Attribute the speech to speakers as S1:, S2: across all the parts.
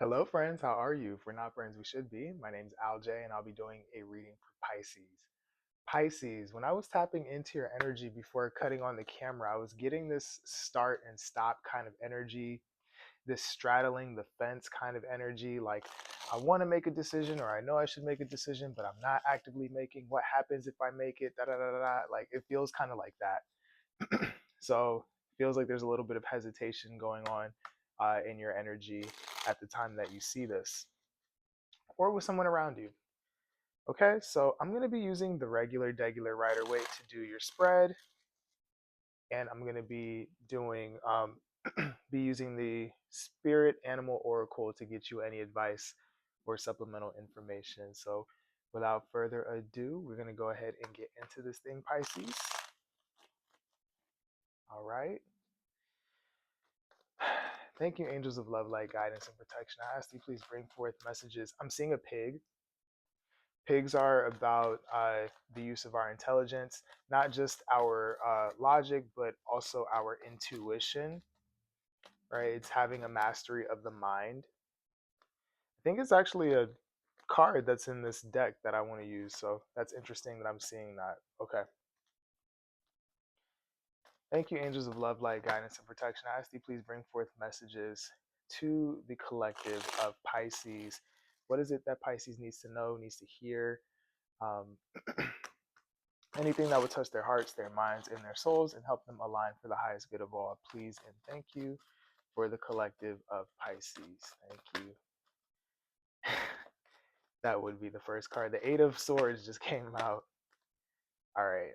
S1: Hello, friends. How are you? If we're not friends, we should be. My name's Alj, and I'll be doing a reading for Pisces. Pisces, when I was tapping into your energy before cutting on the camera, I was getting this start and stop kind of energy, this straddling the fence kind of energy. Like, I want to make a decision, or I know I should make a decision, but I'm not actively making. What happens if I make it? Da da da da da. Like, it feels kind of like that. So, it feels like there's a little bit of hesitation going on in your energy at the time that you see this, or with someone around you. Okay, so I'm going to be using the regular degular Rider Waite to do your spread, and I'm going to be doing be using the Spirit Animal Oracle to get you any advice or supplemental information. So, without further ado, we're going to go ahead and get into this thing, Pisces. All right. Thank you, angels of love, light, guidance, and protection. I ask you, please bring forth messages. I'm seeing a pig. Pigs are about the use of our intelligence, not just our logic, but also our intuition, right? It's having a mastery of the mind. I think it's actually a card that's in this deck that I want to use. So that's interesting that I'm seeing that. Okay. Thank you, angels of love, light, guidance, and protection. I ask you, please bring forth messages to the collective of Pisces. What is it that Pisces needs to know, needs to hear? Um, Anything that would touch their hearts, their minds, and their souls and help them align for the highest good of all. Please and thank you for the collective of Pisces. Thank you. That would be the first card. The Eight of Swords just came out. All right.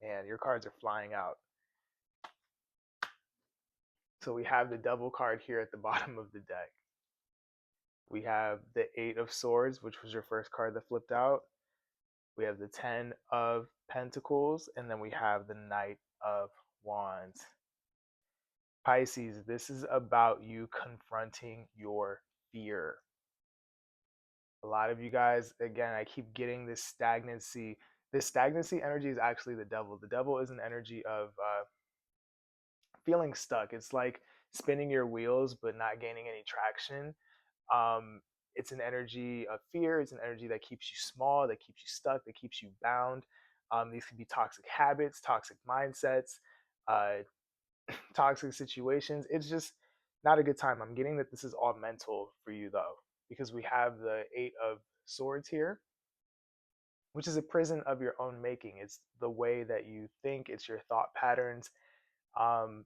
S1: Man, your cards are flying out. So we have the Devil card here at the bottom of the deck. We have the Eight of Swords, which was your first card that flipped out. We have the Ten of Pentacles, and then we have the Knight of Wands. Pisces, this is about you confronting your fear. A lot of you guys, again, I keep getting this stagnancy. This stagnancy energy is actually the devil. The devil is an energy of feeling stuck. It's like spinning your wheels but not gaining any traction. Um, it's an energy of fear. It's an energy that keeps you small, that keeps you stuck, that keeps you bound. These can be toxic habits, toxic mindsets, uh, toxic situations. It's just not a good time. I'm getting that this is all mental for you though, because we have the Eight of Swords here, which is a prison of your own making. It's the way that you think, it's your thought patterns. Um,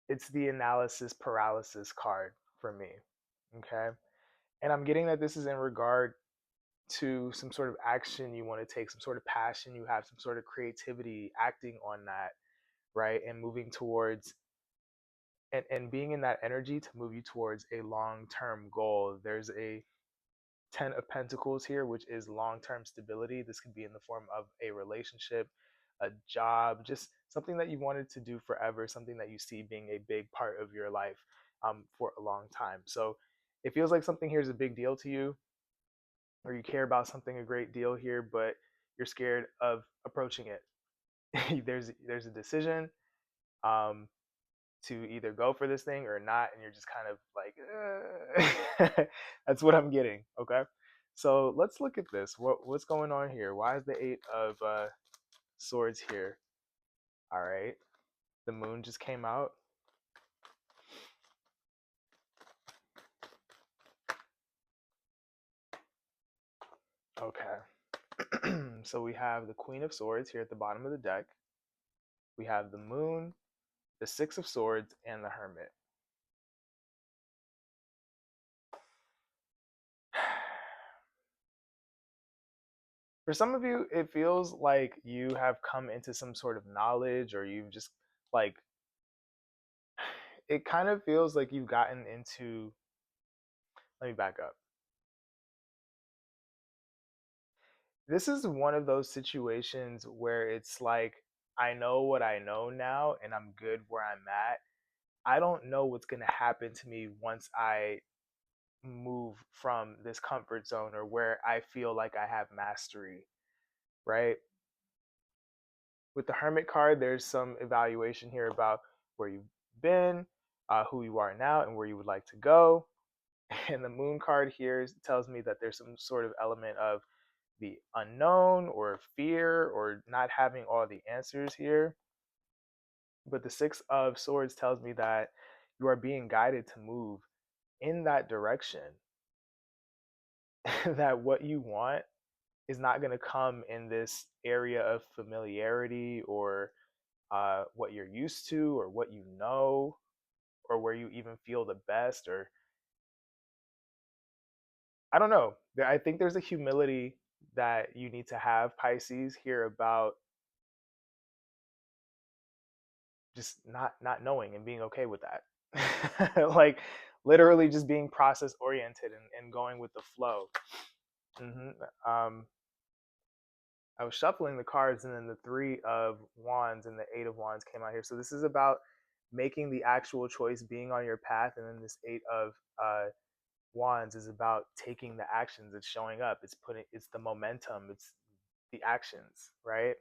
S1: it's the analysis paralysis card for me. Okay. And I'm getting that this is in regard to some sort of action you want to take, some sort of passion you have, some sort of creativity, acting on that, right? And moving towards and being in that energy to move you towards a long-term goal. There's a 10 of Pentacles here, which is long-term stability. This could be in the form of a relationship, a job, just something that you wanted to do forever, something that you see being a big part of your life for a long time. So it feels like something here is a big deal to you, or you care about something a great deal here, but you're scared of approaching it. there's a decision. Um, to either go for this thing or not, and you're just kind of like that's what I'm getting. Okay, so let's look at this. What's going on here? Why is the Eight of Swords here? All right, the moon just came out. Okay. So we have the Queen of Swords here at the bottom of the deck. We have the moon, the Six of Swords, and the Hermit. For some of you, it feels like you have come into some sort of knowledge, or you've just like, it kind of feels like you've gotten into, let me back up. This is one of those situations where it's like, I know what I know now and I'm good where I'm at. I don't know what's going to happen to me once I move from this comfort zone, or where I feel like I have mastery, right? With the Hermit card, there's some evaluation here about where you've been, who you are now and where you would like to go. And the moon card here tells me that there's some sort of element of the unknown or fear or not having all the answers here. But the Six of Swords tells me that you are being guided to move in that direction. That what you want is not going to come in this area of familiarity or what you're used to or what you know or where you even feel the best, or I don't know. I think there's a humility that you need to have, Pisces, here about just not knowing and being okay with that. Like literally just being process oriented and going with the flow. hmm Um, I was shuffling the cards, and then the Three of Wands and the Eight of Wands came out here. So this is about making the actual choice, being on your path, and then this Eight of Wands is about taking the actions. It's showing up. It's the momentum. It's the actions, right?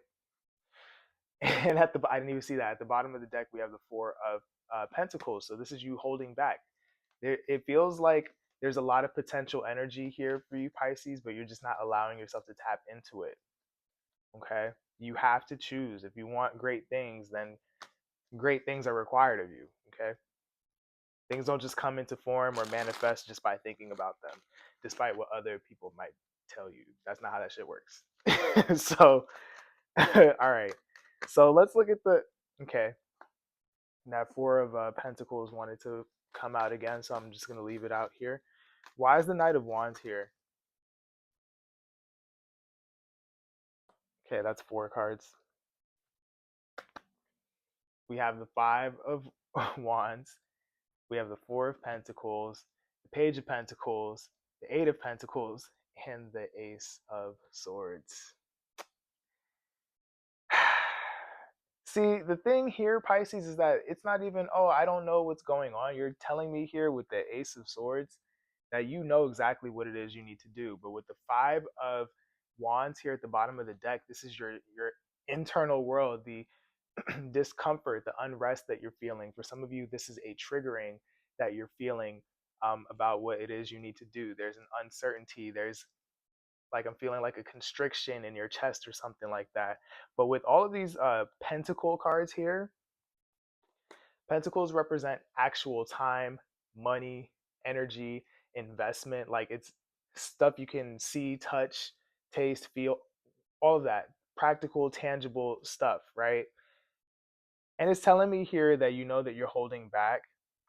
S1: And I didn't even see that. At the bottom of the deck, we have the Four of Pentacles. So this is you holding back. It feels like there's a lot of potential energy here for you, Pisces, but you're just not allowing yourself to tap into it. Okay? You have to choose. If you want great things, then great things are required of you. Okay? Things don't just come into form or manifest just by thinking about them, despite what other people might tell you. That's not how that shit works. So, all right. So let's look at the okay. That Four of Pentacles wanted to come out again, so I'm just gonna leave it out here. Why is the Knight of Wands here? Okay, that's four cards. We have the Five of Wands. We have the Four of Pentacles, the Page of Pentacles, the Eight of Pentacles, and the Ace of Swords. See, the thing here, Pisces, is that it's not even, oh, I don't know what's going on. You're telling me here with the Ace of Swords that you know exactly what it is you need to do. But with the Five of Wands here at the bottom of the deck, this is your internal world, the discomfort, the unrest that you're feeling. For some of you, this is a triggering that you're feeling about what it is you need to do. There's an uncertainty. There's like I'm feeling like a constriction in your chest or something like that. But with all of these pentacle cards here, pentacles represent actual time, money, energy, investment. Like it's stuff you can see, touch, taste, feel, all of that. Practical, tangible stuff, right? And it's telling me here that you know that you're holding back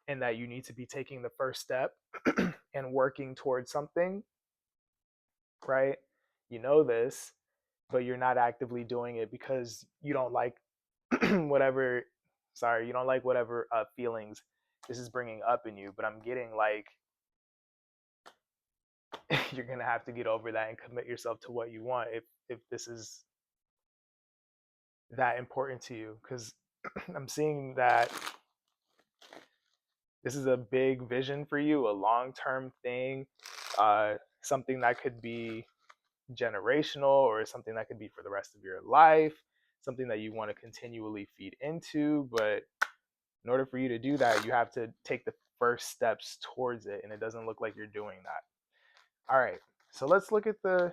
S1: and that you need to be taking the first step and working towards something, right? You know this, but you're not actively doing it because you don't like whatever, sorry, you don't like whatever feelings this is bringing up in you. But I'm getting like you're going to have to get over that and commit yourself to what you want if this is that important to you, because I'm seeing that this is a big vision for you, a long-term thing, something that could be generational or something that could be for the rest of your life, something that you want to continually feed into. But in order for you to do that, you have to take the first steps towards it, and it doesn't look like you're doing that. All right, so let's look at the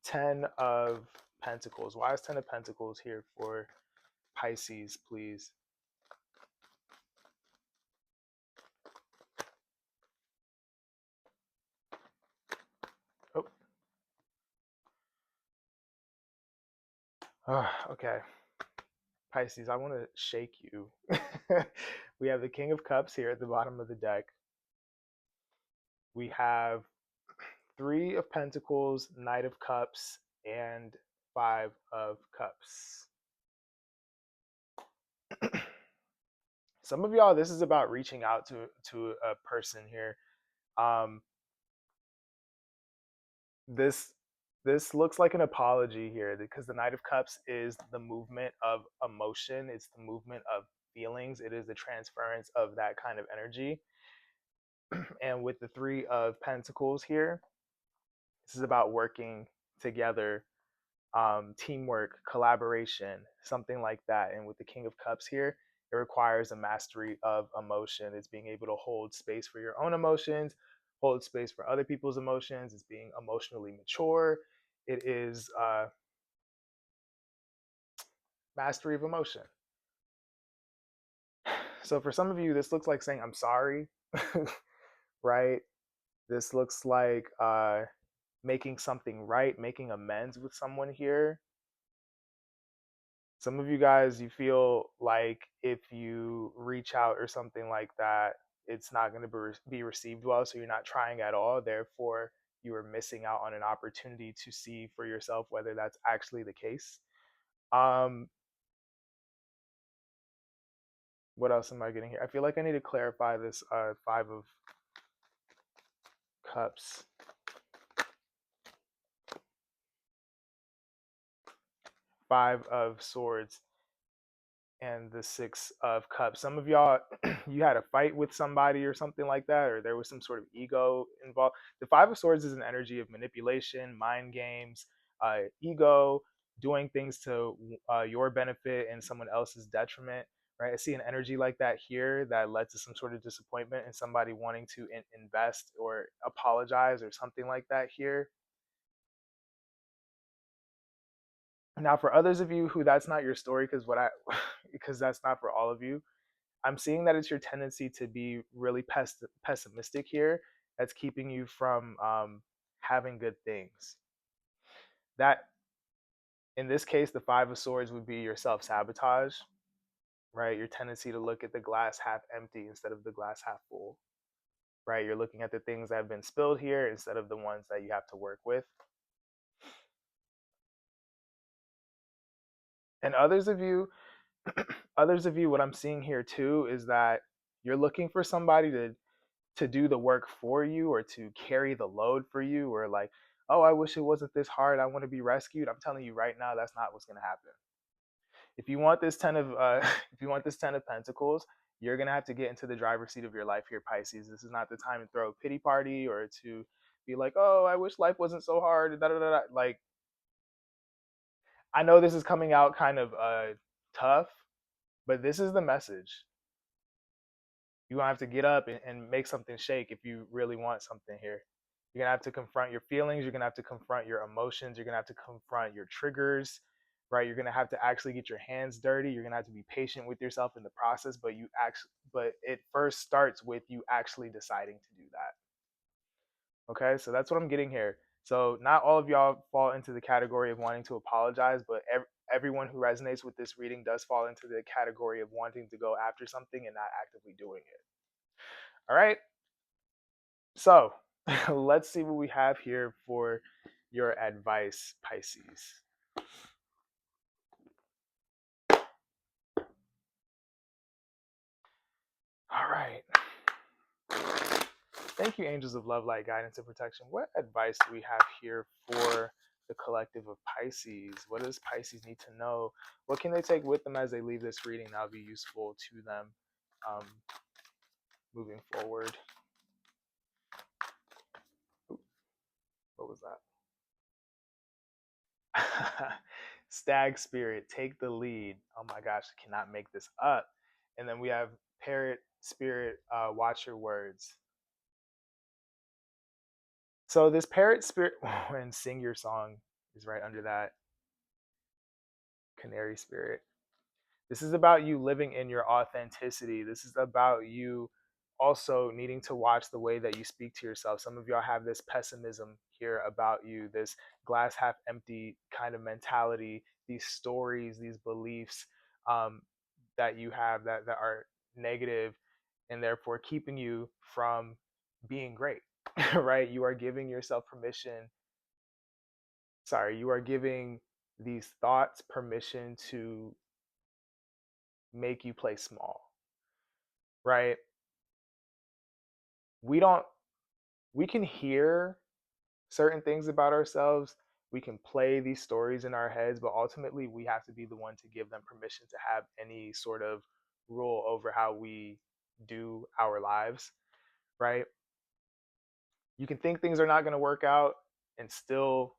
S1: Ten of Pentacles. Why is Ten of Pentacles here for Pisces, please? Oh, okay. Pisces, I want to shake you. We have the King of Cups here at the bottom of the deck. We have Three of Pentacles, Knight of Cups, and Five of Cups. Some of y'all, this is about reaching out to a person here. Um, this this looks like an apology here because the Knight of Cups is the movement of emotion. It's the movement of feelings. It is the transference of that kind of energy. And with the Three of Pentacles here, this is about working together, teamwork, collaboration, something like that. And with the King of Cups here, It requires a mastery of emotion. It's being able to hold space for your own emotions, hold space for other people's emotions. It's being emotionally mature. It is mastery of emotion. So for some of you, this looks like saying, I'm sorry, right? This looks like making something right, making amends with someone here. Some of you guys, you feel like if you reach out or something like that, it's not going to be received well. So you're not trying at all. Therefore, you are missing out on an opportunity to see for yourself whether that's actually the case. Um, what else am I getting here? I feel like I need to clarify this Five of Cups. Five of Swords and the Six of Cups. Some of y'all, you had a fight with somebody or something like that, or there was some sort of ego involved. The Five of Swords is an energy of manipulation, mind games, ego, doing things to your benefit and someone else's detriment. Right? I see an energy like that here that led to some sort of disappointment and somebody wanting to invest or apologize or something like that here. Now, for others of you who that's not your story, because that's not for all of you, I'm seeing that it's your tendency to be really pessimistic here. That's keeping you from having good things. That, in this case, the Five of Swords would be your self sabotage, right? Your tendency to look at the glass half empty instead of the glass half full, right? You're looking at the things that have been spilled here instead of the ones that you have to work with. And others of you, what I'm seeing here too is that you're looking for somebody to do the work for you or to carry the load for you, or like, oh, I wish it wasn't this hard, I want to be rescued. I'm telling you right now, that's not what's going to happen. If you want this 10 of if you want this 10 of Pentacles, you're going to have to get into the driver's seat of your life here, Pisces. This is not the time to throw a pity party or to be like, oh, I wish life wasn't so hard, da, da, da, da. Like, I know this is coming out kind of tough, but this is the message. You're gonna have to get up and make something shake if you really want something here. You're gonna have to confront your feelings. You're gonna have to confront your emotions. You're gonna have to confront your triggers, right? You're gonna have to actually get your hands dirty. You're gonna have to be patient with yourself in the process. But it first starts with you actually deciding to do that. Okay, so that's what I'm getting here. So not all of y'all fall into the category of wanting to apologize, but everyone who resonates with this reading does fall into the category of wanting to go after something and not actively doing it. All right. So let's see what we have here for your advice, Pisces. All right. Thank you, angels of love, light, guidance, and protection. What advice do we have here for the collective of Pisces? What does Pisces need to know? What can they take with them as they leave this reading that'll be useful to them moving forward? Ooh, what was that? Stag spirit, take the lead. Oh my gosh, I cannot make this up. And then we have parrot spirit, watch your words. So this parrot spirit and sing your song is right under that. Canary spirit. This is about you living in your authenticity. This is about you also needing to watch the way that you speak to yourself. Some of y'all have this pessimism here about you, this glass half empty kind of mentality, these stories, these beliefs that you have that are negative and therefore keeping you from being great, right? You are giving yourself permission. Sorry, you are giving these thoughts permission to make you play small, right? We don't, we can hear certain things about ourselves. We can play these stories in our heads, but ultimately we have to be the one to give them permission to have any sort of rule over how we do our lives, right? You can think things are not going to work out and still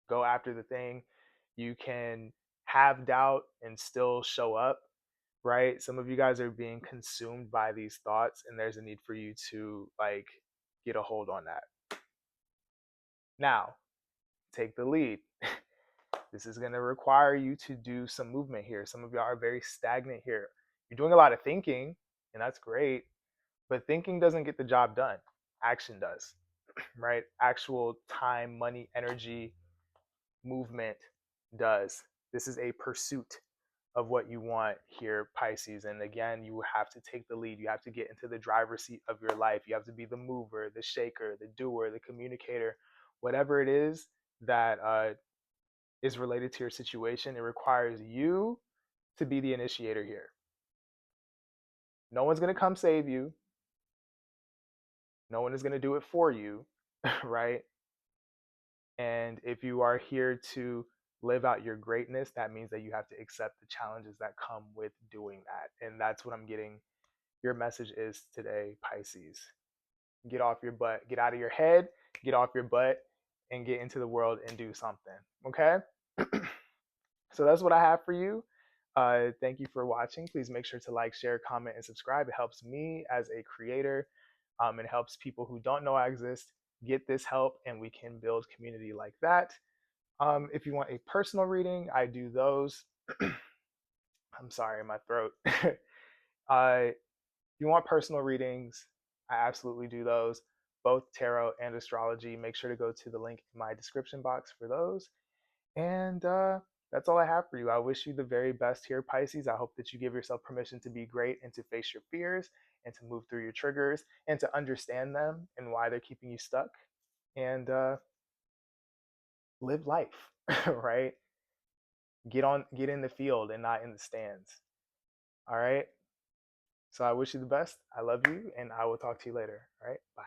S1: go after the thing. You can have doubt and still show up, right? Some of you guys are being consumed by these thoughts, and there's a need for you to like get a hold on that. Now, take the lead. This is going to require you to do some movement here. Some of y'all are very stagnant here. You're doing a lot of thinking, and that's great, but thinking doesn't get the job done. Action does, right? Actual time, money, energy, movement does. This is a pursuit of what you want here, Pisces. And again, you have to take the lead. You have to get into the driver's seat of your life. You have to be the mover, the shaker, the doer, the communicator, whatever it is that is related to your situation. It requires you to be the initiator here. No one's going to come save you. No one is going to do it for you, right? And if you are here to live out your greatness, that means that you have to accept the challenges that come with doing that. And that's what I'm getting. Your message is today, Pisces. Get off your butt, get out of your head, get off your butt, and get into the world and do something. Okay? So that's what I have for you. Thank you for watching. Please make sure to like, share, comment, and subscribe. It helps me as a creator. It helps people who don't know I exist get this help, and we can build community like that. If you want a personal reading, I do those. I'm sorry, my throat. If you want personal readings, I absolutely do those, both tarot and astrology. Make sure to go to the link in my description box for those. And that's all I have for you. I wish you the very best here, Pisces. I hope that you give yourself permission to be great and to face your fears and to move through your triggers and to understand them and why they're keeping you stuck, and live life, right? Get in the field and not in the stands. All right. So I wish you the best. I love you, and I will talk to you later. All right. Bye.